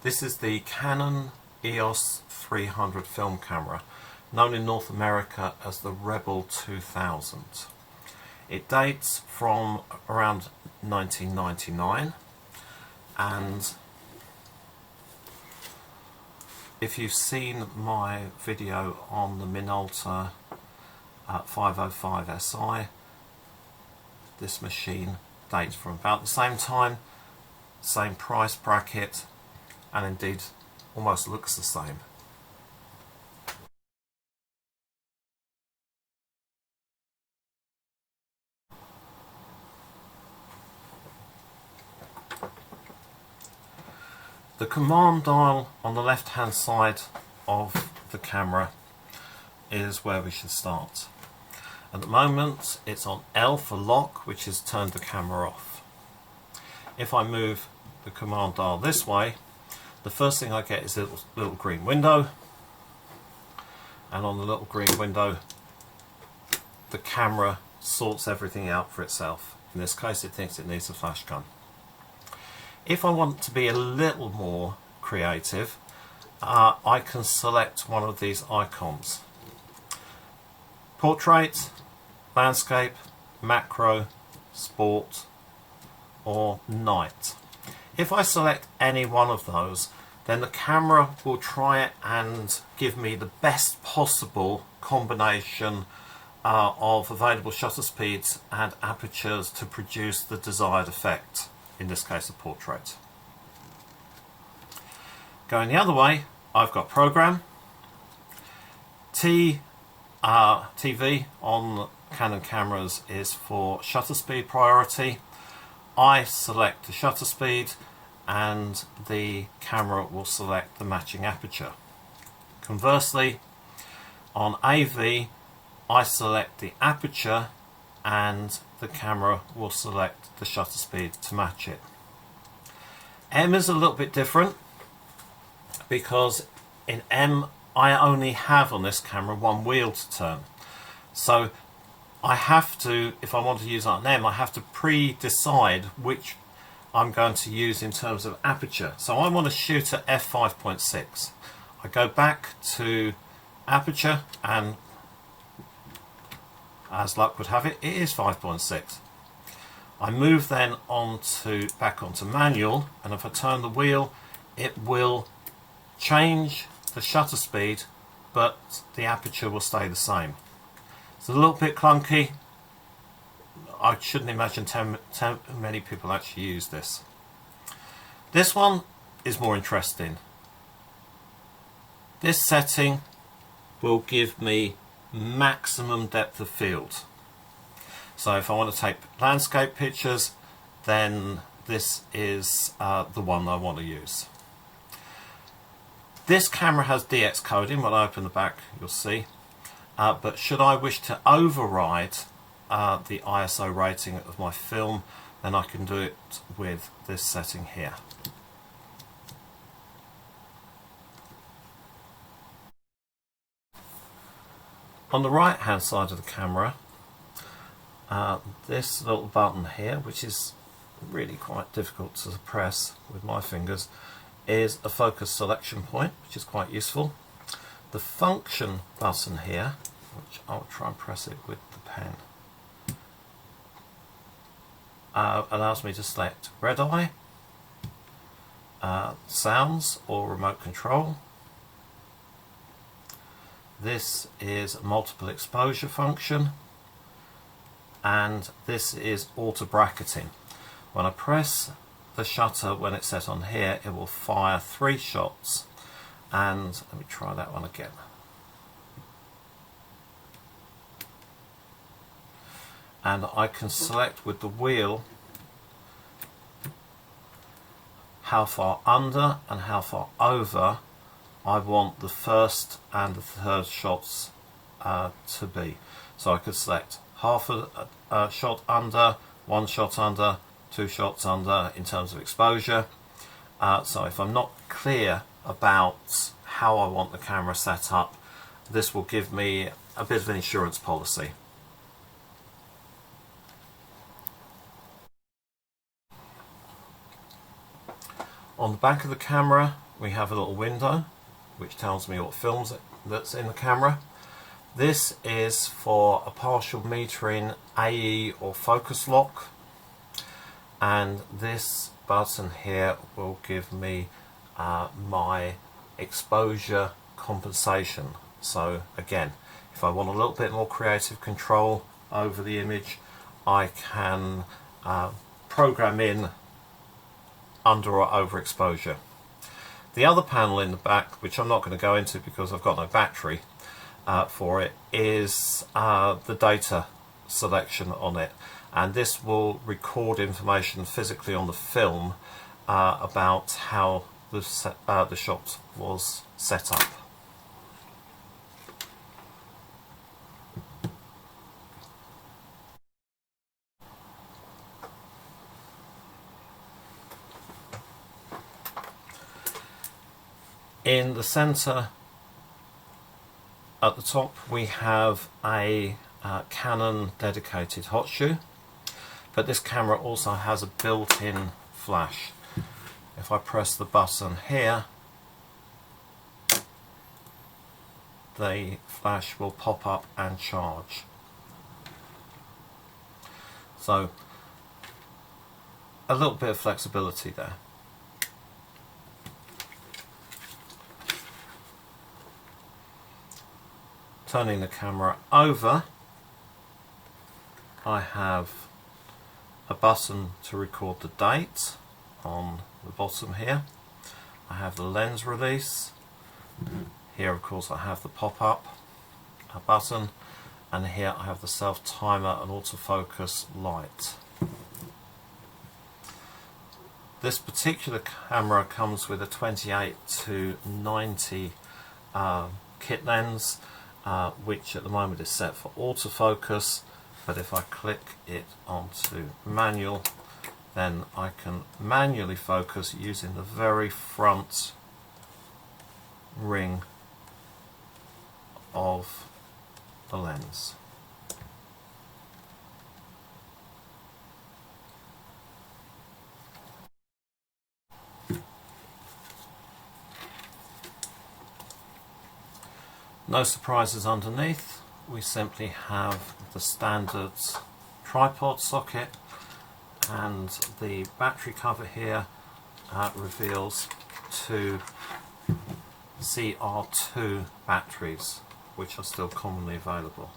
This is the Canon EOS 300 film camera, known in North America as the Rebel 2000. It dates from around 1999, and if you've seen my video on the Minolta 505 SI, this machine dates from about the same time, same price bracket, and indeed almost looks the same. The command dial on the left hand side of the camera is where we should start. At the moment it's on L for lock, which has turned the camera off. If I move the command dial this way, the first thing I get is a little green window, and on the little green window the camera sorts everything out for itself. In this case it thinks it needs a flash gun. If I want to be a little more creative, I can select one of these icons: portrait, landscape, macro, sport, or night. If I select any one of those, then the camera will try and give me the best possible combination of available shutter speeds and apertures to produce the desired effect, in this case a portrait. Going the other way, I've got program. TV on Canon cameras is for shutter speed priority. I select the shutter speed and the camera will select the matching aperture. Conversely, on AV I select the aperture and the camera will select the shutter speed to match it. M is a little bit different because in M I only have on this camera one wheel to turn. So I have to, if I want to use on M, I have to pre-decide which I'm going to use in terms of aperture. So I want to shoot at f5.6. I go back to aperture, and as luck would have it, it is 5.6. I move then back onto manual, and if I turn the wheel, it will change the shutter speed, but the aperture will stay the same. It's a little bit clunky. I shouldn't imagine many people actually use this. This one is more interesting. This setting will give me maximum depth of field. So if I want to take landscape pictures, then this is the one I want to use. This camera has DX coding. When I open the back you'll see. But should I wish to override the ISO rating of my film, then I can do it with this setting here. On the right hand side of the camera, this little button here, which is really quite difficult to press with my fingers, is a focus selection point, which is quite useful. The function button here, which I'll try and press it with the pen, allows me to select red eye, sounds or remote control. This is a multiple exposure function, and this is auto bracketing. When I press the shutter when it's set on here, it will fire 3 shots, and let me try that one again. And I can select with the wheel how far under and how far over I want the first and the third shots to be. So I could select half a shot under, 1 shot under, 2 shots under in terms of exposure. So if I'm not clear about how I want the camera set up, this will give me a bit of an insurance policy. On the back of the camera we have a little window which tells me what films that's in the camera. This is for a partial metering AE or focus lock, and this button here will give me my exposure compensation. So again, if I want a little bit more creative control over the image, I can program in under or overexposure. The other panel in the back, which I'm not going to go into because I've got no battery for it, is the data selection on it, and this will record information physically on the film about how the shot was set up. In the center at the top we have a Canon dedicated hot shoe, but this camera also has a built-in flash. If I press the button here, the flash will pop up and charge. So a little bit of flexibility there. Turning the camera over, I have a button to record the date on the bottom here. I have the lens release. Here of course I have the pop-up button, and here I have the self timer and autofocus light. This particular camera comes with a 28 to 90 kit lens, which at the moment is set for autofocus, but if I click it onto manual, then I can manually focus using the very front ring of the lens. No surprises underneath. We simply have the standard tripod socket, and the battery cover here reveals two CR2 batteries, which are still commonly available.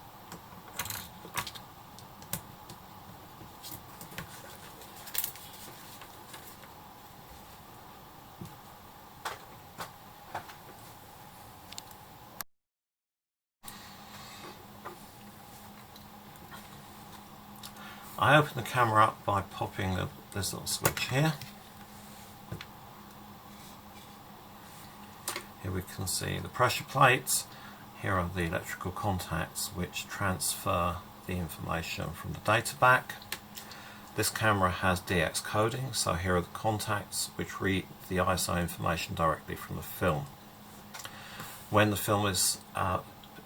I open the camera up by popping this little switch here. Here we can see the pressure plates. Here are the electrical contacts which transfer the information from the data back. This camera has DX coding, so here are the contacts which read the ISO information directly from the film. When the film is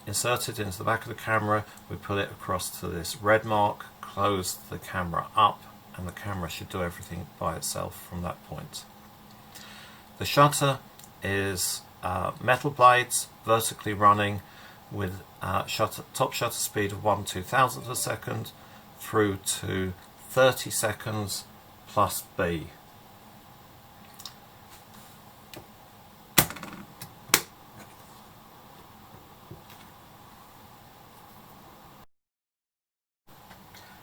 inserted into the back of the camera, we put it across to this red mark, close the camera up, and the camera should do everything by itself from that point. The shutter is metal blades vertically running with top shutter speed of 1/2000th of a second through to 30 seconds plus B.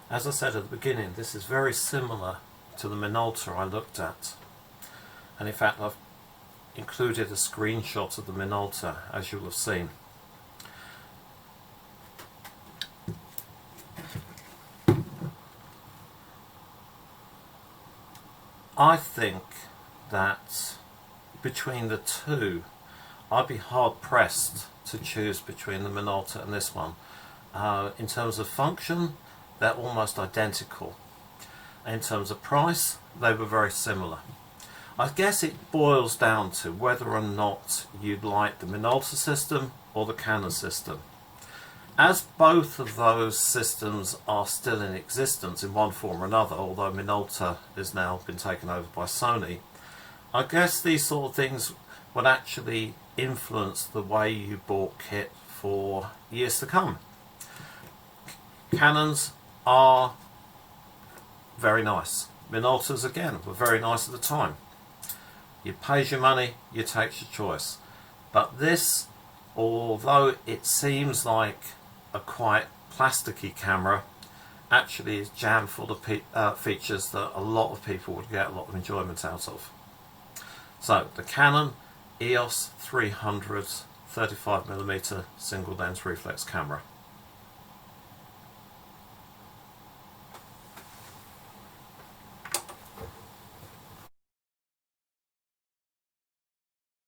As I said at the beginning, this is very similar to the Minolta I looked at, and in fact I've included a screenshot of the Minolta, as you'll have seen. I think that between the two, I'd be hard pressed to choose between the Minolta and this one. In terms of function, they're almost identical. In terms of price, they were very similar. I guess it boils down to whether or not you'd like the Minolta system or the Canon system. As both of those systems are still in existence in one form or another, although Minolta has now been taken over by Sony, I guess these sort of things will actually influence the way you bought kit for years to come. Canons are very nice. Minoltas again were very nice at the time. You pays your money, you takes your choice. But this, although it seems like a quite plasticky camera, actually is jammed full of features that a lot of people would get a lot of enjoyment out of. So the Canon EOS 300 35mm single lens reflex camera.